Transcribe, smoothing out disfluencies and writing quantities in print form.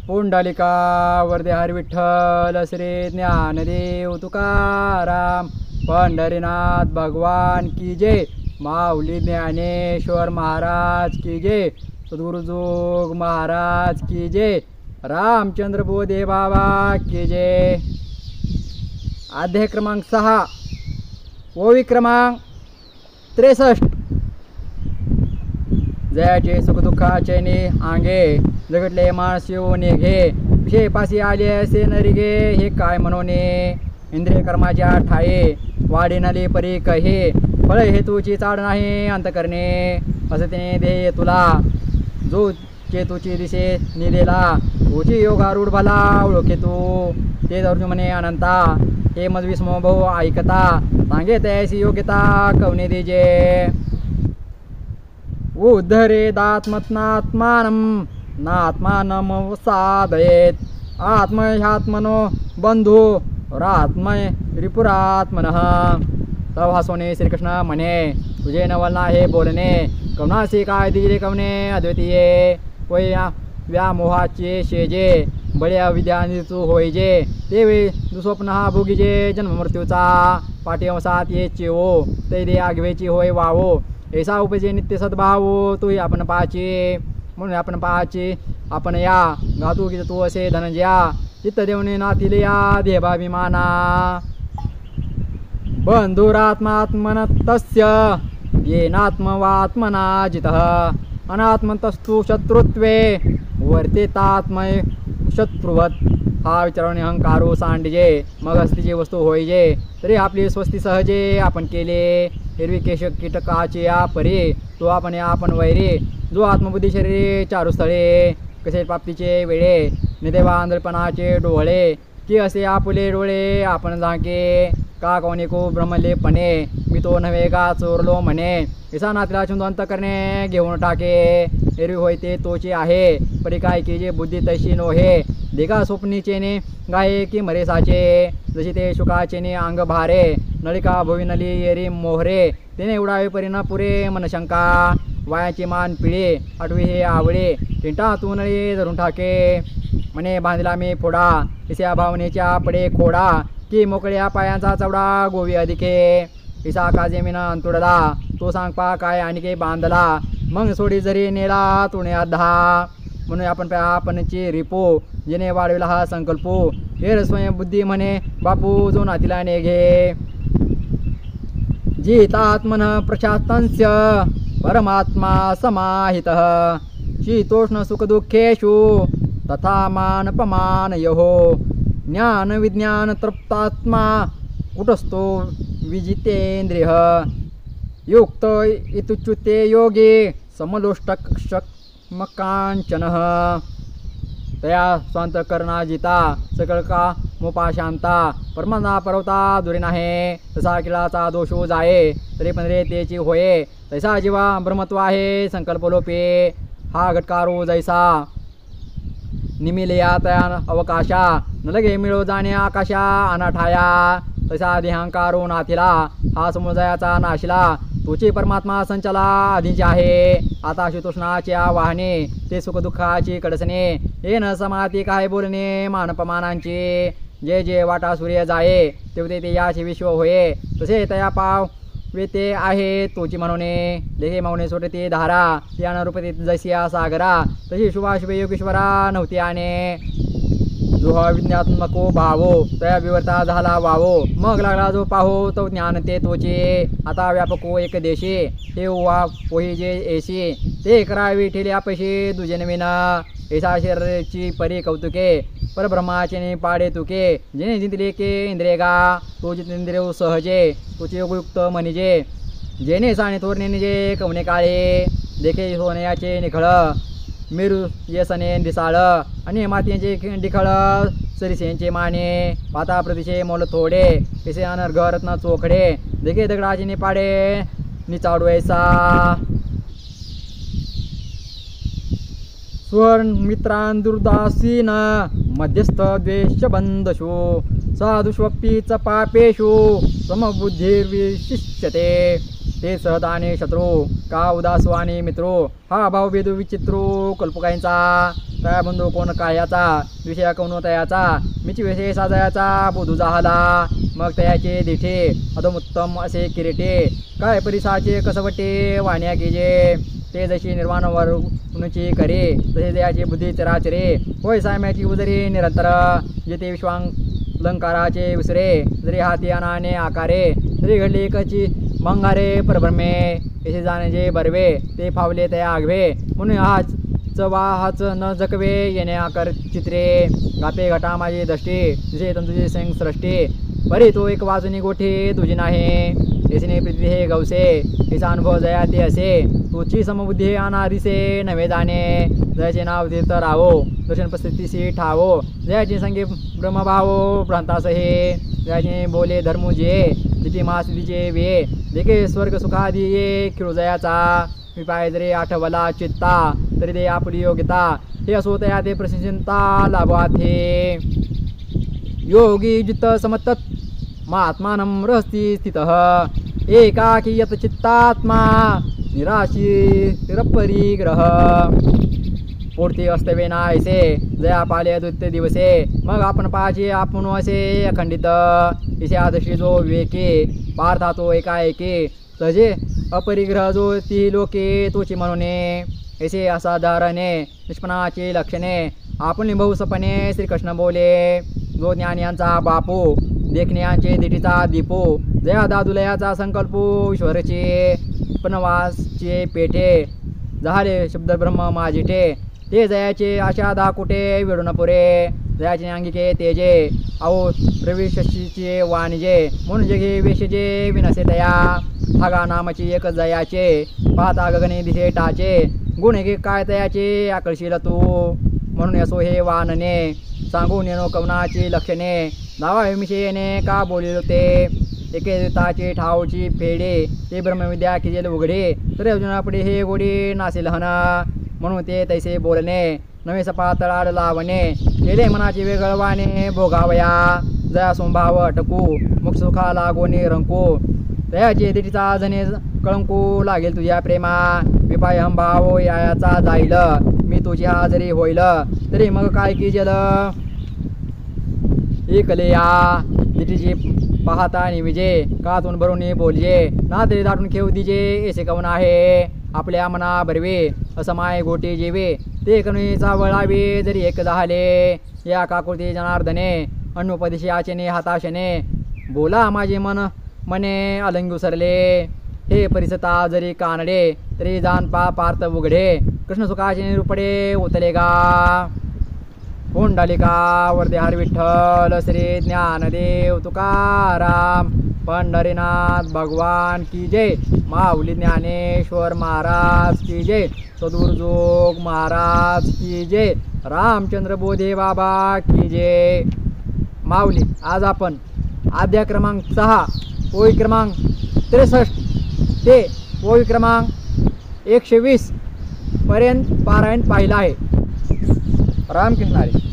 पुंडलिका वरदे हरी विठ्ठल श्री ज्ञानदेव तुकाराम पंढरीनाथ भगवान की जय। माऊली ज्ञानेश्वर महाराज की जय। सद्गुरु जोग महाराज की जय। रामचंद्र बोधे बाबा की जय। अध्याय क्रमांक 6 ओवी क्रमांक 63। जयाचे सुखदुःखाचे ने आंगे जगटले माणस येऊन घे विषय पासी आले असे नरिगे हे काय म्हणोने इंद्रिय कर्माच्या ठाये वाढी नली परी कहे फळ हेतूची चाड नाही अंत करणे असे तिने ध्येय तुला जो चेतूची दिशे निदेला तुझी योगारूढ भला ओळखे तू ते अर्जुन म्हणे अनंता हे मजविस्मो भाऊ ऐकता सांगे तयासी योग्यता कवने देजे उद्धरेदात्मत्नात्मानं नात्मानं साधयेत् आत्मह्यात्मनो बंधू रात्मय रिपुरात्मनः। तव हसोने श्रीकृष्ण म्हणे तुझे नवलना हे बोलणे कवनासी काय दिले कवने अद्वितीय कोय व्यामोहाचे शेजे बळ्या विद्यानिचू होईजे ते वे दुस्वप्न हा भोगीजे जन्म मृत्यूचा पाठीवसात येचे ओ ते दे आगवेची होय वावो ऐसा उपजे नित्य सद्भाव तू आपण पाहाचे म्हणून आपण पाहाचे आपण या गातू की तू असे धनंजया चित्त देवने नातील या देवाभिमाना बंधुरात्मात्मन तस्य येनात्मवात्मना जितः अनात्मतस्तु शत्रुत्वे वर्तेतात्मय शत्रुवत। हा विचारणे अहंकारो सांडजे मग अस्तिची वस्तू होईजे तरी आपली स्वस्ती सहजे आपण केले हिरवी केश कीटकाचे या परी तो आपण वैरे जो आत्मबुद्धी शरीरे चारू स्थळे कसे प्राप्तीचे वेळे निदेवा आंधळपणाचे डोळे की असे आपुले डोळे आपण झाके का कोणी को ब्रह्मलेपणे मी तो नव्हे का चोरलो म्हणे ऐसा नातीला छंद अंत करणे घेऊन टाके एरवी होय ते तोचे आहे परी काय की जे बुद्धी तशी नोहे देगा स्वप्नीचेने गाये की मरेसाचे जशी ते शुकाचेने अंग भारे नळिका भोवी नली येरी मोहरे तेने उडावे परिना पुरे मनशंका वायाची मान पिळे आठवी हे आवळे टिंटा तू नळी धरून टाके म्हणे बांधला मी फोडा इसा भावनेच्या पडे खोडा की मोकळ्या पायांचा चवडा गोवी अधिके इसा काजे मीना अंतुडला तो सांग पा काय आणखी बांधला मग सोडी जरी नेला तुणे अधा म्हणून आपणची रिपो जेने वाढविला हा संकल्पो हे स्वयं बुद्धी म्हणे बापू जो नातीला नेघे जितात्मन प्रशांतस्य परमात्मा समाहितः शीतोष्ण सुख दुःखेषु तथा मानपमान यहो ज्ञान विज्ञान तृप्तात्मा कुटस्थो विजितेंद्रिय युक्त इत्युच्यते योगे समलोष्टकमकांचनः तया स्वांत करना जिता सकळ का मोपा शांता परमाना परवता दुरी नाहे तसा किळाचा दोषो जाये तरी पण रे तेची होये तैसा जीवा ब्रह्मत्व आहे संकल्प लोपे हा घटकारो जैसा निमिलया तया अवकाशा न लगे मिळो जाणे आकाशा अनाठाया तसा देहांकारो नाथिला हा समुदायाचा नाशिला तोचे परमात्मा संचला आधीचे आहे आता शीतोष्णाच्या वाहने ते सुख दुःखाची कडसणे हे न समाती काय बोलणे मानपमानांचे जे जे वाटा सूर्य जाये तेवते ते याचे विश्व होये तसे तया पाव वेते आहे तोची म्हणूने देहे मावणे सोडते धारा या अनुरूपते जैसिया सागरा तशी शुभाशुभ योगेश्वरा नव्हती आणे जो विज्ञात्मको भावो तया विवर्ता झाला वावो मग लागला जो पाहो तो ज्ञान ते तोचे आता व्यापको एक देशी हे वा पोही जे ऐशी ते करावी ठेले आपशी दुजन विना ऐसा शरीराची परी कौतुके परब्रह्माचे पाडे तुके जेने जिंकले के इंद्रियगा तो जितेंद्रिय सहजे तुचे योगयुक्त म्हणिजे जेने साने थोरणे निजे कवने काळे देखे सोन्याचे निखळ मिरू येसने दिसाळ आणि मातीचे डिखळ सरिसेंचे माने पाता प्रतीचे मोल थोडे पिसे अनर्घ रत्न चोखडे देखे दगडाचे निपाडे निचाडू ऐसा स्वर्ण मित्रां दुर्दासीन मध्यस्थ द्वेष बंधशो साधुष्वपीच पापेषु समबुद्धिर्विशिष्यते ते सहत आणि शत्रू का उदासू आणि मित्रो हा भाव भेदू विचित्रो कल्पकांचा तया बंधू कोण काळ्याचा विषया कौन तयाचा मिची विषय साजयाचा बोधू जाहला मग तयाचे दिठे अधमुत्तम असे किरीटे काय परिसाचे कसवटे वाण्या कीजे ते जशी निर्वाण वरुणची करे तसे दयाची बुद्धी चराचरे होय साम्याची उदरी निरंतर जेथे विश्वांलंकाराचे विसरे जरी हाती अनाने आकारे तरी घडली एकची मंगारे परब्रह्मे येथे जाण्याचे बरवे ते फावले तया आगवे म्हणून हाच वाहाच न जकवे येणे आकर चित्रे गापे घटा माझी दष्टी तुझे तंतुजी संग सृष्टी बरे तो एक वाजनी गोठे तुझी नाही येसने प्रीती हे गवसे हिचा अनुभव जया ते असे तुझी समबुद्धी अनादिसे नवे जाणे जयाचे नाव तीर्थ राहो दर्शन परिस्थितीशी ठावो जयाचे संगे ब्रह्मभावो भ्रांतासहे जयाचे बोले धर्मू जे तिथे महास्थितीचे वे देखे स्वर्ग सुखादी ये खिळू जयाचा मी पाय जरी आठवला चित्ता तरी ते आपली योग्यता हे असो तया ते प्रसिद्धिंता लाभाथे योगी जित समत्तत महात्मानं रहस्ती स्थितः एकाकी यत चित्तात्मा निराशीरपरिग्रह पूर्ती अस्तवे नायसे जया पाले अद्वितीय दिवसे मग आपण पाहिजे आपण असे अखंडित इसे आदर्शी जो विवेकी पार्था तो एकाएकी तजे अपरिग्रह जो ती लोके तोची म्हणून ऐसे असाधारणे निष्पणाची लक्षणे आपण बहुसपणे श्रीकृष्ण बोले जो ज्ञान यांचा बापू देखण्याचे दिठीचा दीपो जया दादुलयाचा संकल्पो ईश्वरचे पनवासचे पेठे झाले शब्द ब्रह्म माझिठे ते जयाचे आशा दाकुटे वेडून पुरे जयाचे अंगिके तेजे अहो प्रविशशीचे वाणिजे म्हणून जगे वेशजे विनसे तया धागा नामाची एक जयाचे पाहता गगने दिसे टाचे गुण हे काय तयाचे आकर्षील तू म्हणून असो हे वानने सांगून येणो कवनाची लक्षणे दावा विषयेने का बोलिलो ते एकेताचे ठावची फेडे ते ब्रह्मविद्या किजेल उघडे तरी अर्जुनापुढे हे गोडी नासे लहन म्हणून ते तैसे बोलणे नवे सपा तळाड लावणे केले मनाचे वेगळवाने भोगावया जया संभाव अटकू मुख सुखा लागोने रंकू तयाचे दिठीचा जने कळंकू लागेल तुझ्या प्रेमा विपाय भाव याचा जाईल मी तुझी हाजरी होईल तरी मग काय की जल एकले या दिठीची पाहता निविजे कातून भरून बोलजे ना तरी दाटून खेव दिजे ऐसे कवन आहे आपल्या मना बरवे असमाय गोटे जेवे ते कणीचा वळावे जरी एक झाले या काकुळती जनार्दने अनुपदेशी आचेने हाताशने बोला माझे मन मने अलंगू सरले हे परिसता जरी कानडे तरी जाण पार्थ उघडे कृष्ण सुखाचे निरुपडे उतले गा पुंडलिका वरदेहार विठ्ठल श्री ज्ञानदेव तुकाराम पंढरीनाथ भगवान की जय माऊली ज्ञानेश्वर महाराज की जय सदुर्जोग महाराज की जय रामचंद्र बोधे बाबा की जय माऊली आज आपण अध्याय क्रमांक 6 ओळी क्रमांक 63 ते ओळी क्रमांक 120 पर्यंत पारायण पाहिला आहे. रामकृष्ण हरी.